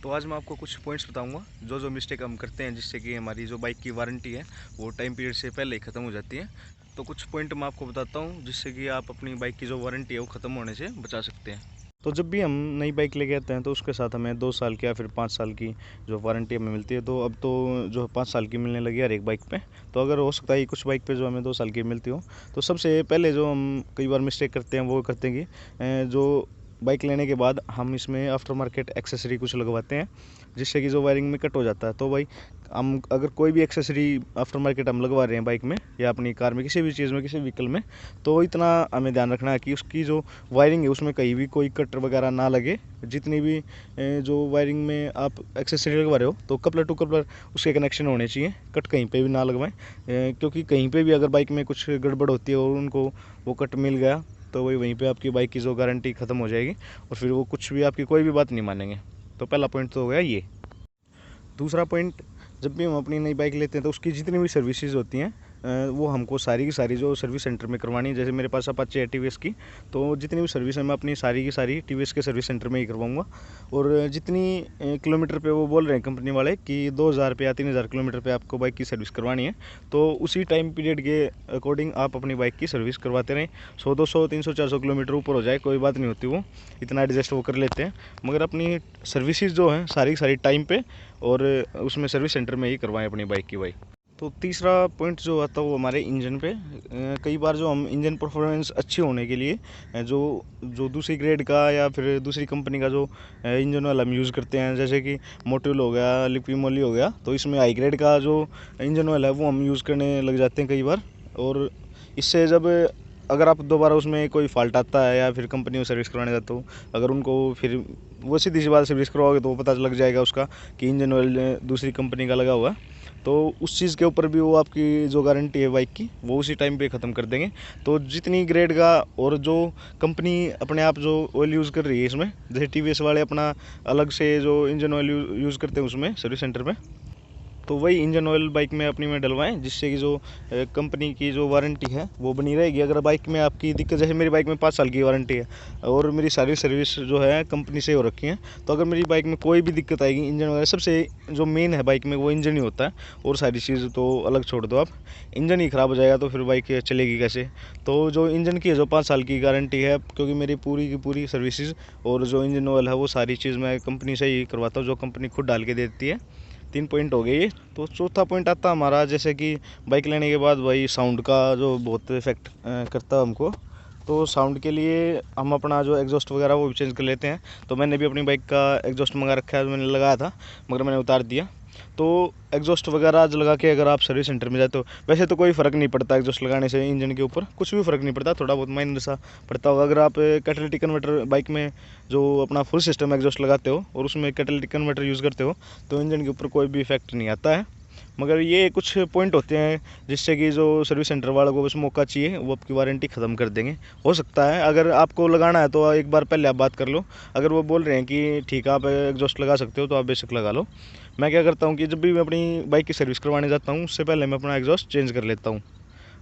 तो आज मैं आपको कुछ पॉइंट्स बताऊंगा जो जो मिस्टेक हम करते हैं जिससे कि हमारी जो बाइक की वारंटी है वो टाइम पीरियड से पहले ही ख़त्म हो जाती है। तो कुछ पॉइंट मैं आपको बताता हूँ जिससे कि आप अपनी बाइक की जो वारंटी है वो ख़त्म होने से बचा सकते हैं। तो जब भी हम नई बाइक लेके आते हैं तो उसके साथ हमें 2 साल की या फिर 5 साल की जो वारंटी हमें मिलती है। तो अब तो जो 5 साल की मिलने लगी है हर एक बाइक पे। तो अगर हो सकता है कुछ बाइक पे जो हमें 2 साल की मिलती हो। तो सबसे पहले जो हम कई बार मिस्टेक करते हैं वो करते हैं कि जो बाइक लेने के बाद हम इसमें आफ्टर मार्केट एक्सेसरी कुछ लगवाते हैं जिससे कि जो वायरिंग में कट हो जाता है। तो भाई हम अगर कोई भी एक्सेसरी आफ्टर मार्केट हम लगवा रहे हैं बाइक में या अपनी कार में किसी भी चीज़ में किसी व्हीकल में, तो इतना हमें ध्यान रखना है कि उसकी जो वायरिंग है उसमें कहीं भी कोई कट वगैरह ना लगे। जितनी भी जो वायरिंग में आप एक्सेसरी लगवा रहे हो तो कपलर टू कपलर उसके कनेक्शन होने चाहिए, कट कहीं पे भी ना लगवाएं। क्योंकि कहीं पे भी अगर बाइक में कुछ गड़बड़ होती है और उनको वो कट मिल गया तो वहीं पे आपकी बाइक की जो गारंटी ख़त्म हो जाएगी और फिर वो कुछ भी आपकी कोई भी बात नहीं मानेंगे। तो पहला पॉइंट तो हो गया ये। दूसरा पॉइंट, जब भी हम अपनी नई बाइक लेते हैं तो उसकी जितनी भी सर्विसेज होती हैं वो हमको सारी की सारी जो सर्विस सेंटर में करवानी है। जैसे मेरे पास अपाचे है टीवीएस की, तो जितनी भी सर्विस है मैं अपनी सारी की सारी टीवीएस के सर्विस सेंटर में ही करवाऊंगा। और जितनी किलोमीटर पे वो बोल रहे हैं कंपनी वाले कि 2000 पे या 3000 किलोमीटर पे आपको बाइक की सर्विस करवानी है, तो उसी टाइम पीरियड के अकॉर्डिंग आप अपनी बाइक की सर्विस करवाते रहें। 100 200 300 400 किलोमीटर ऊपर हो जाए कोई बात नहीं होती, वो इतना एडजस्ट वो कर लेते हैं। मगर अपनी सर्विसेज जो हैं सारी की सारी टाइम पे और उसमें सर्विस सेंटर में ही करवाएं अपनी बाइक की। तो तीसरा पॉइंट जो आता है वो हमारे इंजन पे। कई बार जो हम इंजन परफॉर्मेंस अच्छी होने के लिए जो जो दूसरी ग्रेड का या फिर दूसरी कंपनी का जो इंजन ऑयल हम यूज़ करते हैं, जैसे कि मोटिल हो गया, लिक्विमोली हो गया, तो इसमें हाई ग्रेड का जो इंजन ऑयल है वो हम यूज़ करने लग जाते हैं कई बार। और इससे जब अगर आप दोबारा उसमें कोई फॉल्ट आता है या फिर कंपनी में सर्विस करवाने जाते हो, अगर उनको फिर वो सीधी सी बात सर्विस करवाओगे तो वो पता लग जाएगा उसका कि इंजन ऑयल दूसरी कंपनी का लगा हुआ है, तो उस चीज़ के ऊपर भी वो आपकी जो गारंटी है बाइक की वो उसी टाइम पे ख़त्म कर देंगे। तो जितनी ग्रेड का और जो कंपनी अपने आप जो ऑयल यूज़ कर रही है इसमें, जैसे टीवीएस वाले अपना अलग से जो इंजन ऑयल यूज़ करते हैं उसमें सर्विस सेंटर में, तो वही इंजन ऑयल बाइक में अपनी में डलवाएं जिससे कि जो कंपनी की जो वारंटी है वो बनी रहेगी। अगर बाइक में आपकी दिक्कत, जैसे मेरी बाइक में 5 साल की वारंटी है और मेरी सारी सर्विस जो है कंपनी से हो रखी है, तो अगर मेरी बाइक में कोई भी दिक्कत आएगी इंजन वगैरह, सबसे जो मेन है बाइक में वो इंजन ही होता है और सारी चीज़ तो अलग छोड़ दो आप। इंजन ही ख़राब हो जाएगा तो फिर बाइक चलेगी कैसे। तो जो इंजन की है जो 5 साल की गारंटी है, क्योंकि मेरी पूरी की पूरी सर्विसेज और जो इंजन ऑयल है वो सारी चीज़ मैं कंपनी से ही करवाता हूँ, जो कंपनी खुद डाल के देती है। 3 पॉइंट हो गए ये। तो चौथा पॉइंट आता है हमारा, जैसे कि बाइक लेने के बाद भाई साउंड का जो बहुत इफेक्ट करता है हमको। तो साउंड के लिए हम अपना जो एग्जॉस्ट वगैरह वो भी चेंज कर लेते हैं। तो मैंने भी अपनी बाइक का एग्जॉस्ट मंगा रखा है, मैंने लगाया था मगर मैंने उतार दिया। तो एग्जॉस्ट वगैरह आज लगा के अगर आप सर्विस सेंटर में जाते हो, वैसे तो कोई फ़र्क नहीं पड़ता एग्जॉस्ट लगाने से इंजन के ऊपर, कुछ भी फ़र्क नहीं पड़ता, थोड़ा बहुत माइनर सा पड़ता होगा। अगर आप कैटालिटिक कन्वर्टर बाइक में जो अपना फुल सिस्टम एग्जॉस्ट लगाते हो और उसमें कैटालिटिक कन्वर्टर यूज़ करते हो तो इंजन के ऊपर कोई भी इफेक्ट नहीं आता है। मगर ये कुछ पॉइंट होते हैं जिससे कि जो सर्विस सेंटर वालों को बस मौका चाहिए वो आपकी वारंटी ख़त्म कर देंगे। हो सकता है अगर आपको लगाना है तो एक बार पहले आप बात कर लो, अगर वो बोल रहे हैं कि ठीक है आप एग्जॉस्ट लगा सकते हो तो आप बेशक लगा लो। मैं क्या करता हूँ कि जब भी मैं अपनी बाइक की सर्विस करवाने जाता हूँ उससे पहले मैं अपना एग्जॉस्ट चेंज कर लेता हूँ।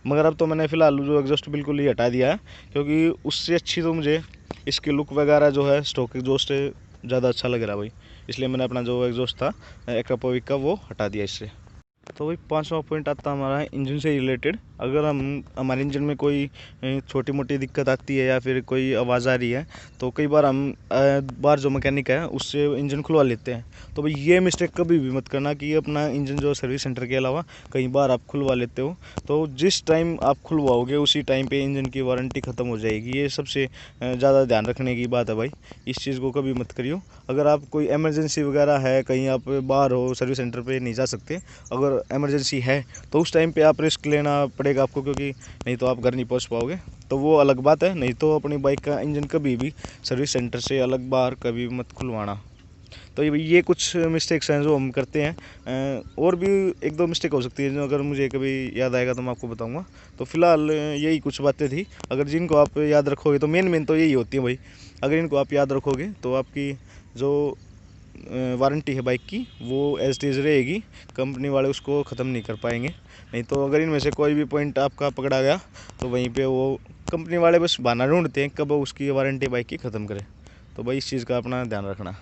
मगर अब तो मैंने फ़िलहाल जो एग्जॉस्ट बिल्कुल ही हटा दिया है, क्योंकि उससे अच्छी तो मुझे इसकी लुक वगैरह जो है स्टॉक एग्जॉस्ट ज़्यादा अच्छा लग रहा है भाई, इसलिए मैंने अपना जो एग्जॉस्ट था एक्वापोविक का वो हटा दिया इससे। तो वही 5वां पॉइंट आता है हमारा इंजन से रिलेटेड। अगर हम हमारे इंजन में कोई छोटी मोटी दिक्कत आती है या फिर कोई आवाज़ आ रही है तो कई बार हम बाहर जो मैकेनिक है उससे इंजन खुलवा लेते हैं। तो भाई ये मिस्टेक कभी भी मत करना कि अपना इंजन जो सर्विस सेंटर के अलावा कई बार आप खुलवा लेते हो। तो जिस टाइम आप खुलवाओगे उसी टाइम पे इंजन की वारंटी ख़त्म हो जाएगी। ये सबसे ज़्यादा ध्यान रखने की बात है भाई, इस चीज़ को कभी मत करियो। अगर आप कोई इमरजेंसी वगैरह है, कहीं आप बाहर हो सर्विस सेंटर पे नहीं जा सकते, अगर इमरजेंसी है तो उस टाइम पे आप रिस्क लेना पड़ेगा आपको, क्योंकि नहीं तो आप घर नहीं पहुंच पाओगे, तो वो अलग बात है। नहीं तो अपनी बाइक का इंजन कभी भी सर्विस सेंटर से अलग बाहर कभी मत खुलवाना। तो ये कुछ मिस्टेक्स हैं जो हम करते हैं। और भी एक दो मिस्टेक हो सकती है जो अगर मुझे कभी याद आएगा तो मैं आपको बताऊंगा। तो फिलहाल यही कुछ बातें थी, अगर जिनको आप याद रखोगे तो मेन तो यही होती है भाई। अगर इनको आप याद रखोगे तो आपकी जो वारंटी है बाइक की वो एज इट इज़ रहेगी, कंपनी वाले उसको ख़त्म नहीं कर पाएंगे। नहीं तो अगर इनमें से कोई भी पॉइंट आपका पकड़ा गया तो वहीं पे वो कंपनी वाले बस बहाना ढूंढते हैं कब उसकी वारंटी बाइक की ख़त्म करें। तो भाई इस चीज़ का अपना ध्यान रखना।